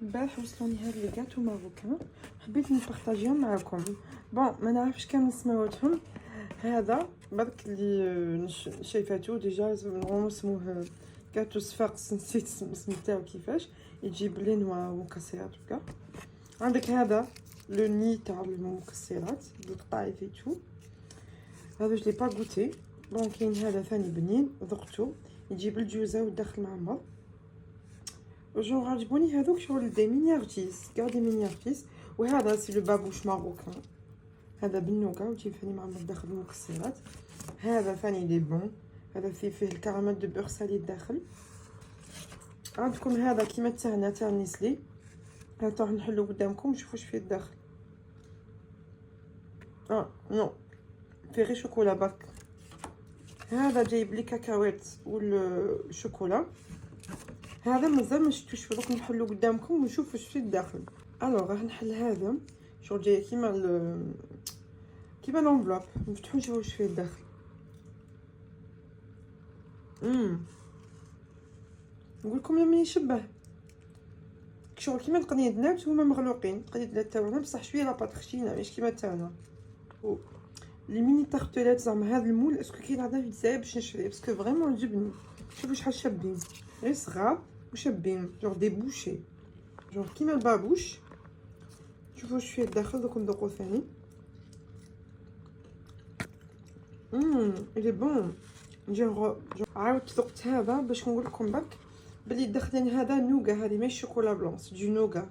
البارح وصلوني هاد لي كاطو ماروكان، حبيت نبارطاجيهم معاكم. بون ما نعرفش كامل سماواتهم. هذا برك اللي شايفاتو ديجا نورمالمون اسموه كاطو صفاقس، نسيت الاسم تاعو كيفاش. يجيب لي نوا ومكسرات هكا. عندك هذا لو ني تاع المكسرات بالقطايف تو. هذا جو لي با غوتي. بون كاين هذا ثاني بنين ذقتو، يجيب الجوزه والداخل معمر. جونغ عجبوني هذوك شغل دي مينيارتيس، كاع دي مينيارتيس. وهذا سي لو بابوش ماروكان، هذا بالنوكا وتجيب ثاني معمر داخل المكسرات. هذا ثاني لي بون، هذا فيه الكراميل دو بور سالي داخل. عندكم هذا كيما تاعنا تاع نيسلي، هاتو راح نحلو قدامكم شوفوا واش فيه الداخل. نو فيه غير شوكولا برك. هذا جايب لي كاكاوات والشوكولا. هذا مازال ما شفتوش، دوك نحلو قدامكم ونشوف واش فيه الداخل. الوغ راح نحل هذا شغل جاي كيما لونفلوب، نفتحو نشوفو واش فيه الداخل. نقولكم لما يشبه شغل كيما القنيدنات هما مغلوقين. القنيدنات تاعنا بصح شويه لاباط خشينه ماشي كيما تاعنا. لي ميني تارتلات زعما هذا المول اسكو كاين عندنا في الجزائر باش نشري، باسكو فريمون عجبني. شوفوا شحال شابين، غير صغار وشابين، جوغ دي بوشي، جوغ كيما البابوش. شوفوا واش فيه الداخل، دوك ندوقو ثاني. الي بون. جوغ عاودت ذقت هذا باش نقول لكم برك بلي داخلين هذا نوغا، هذه ماشي شوكولا بلون، سي دو نوغا.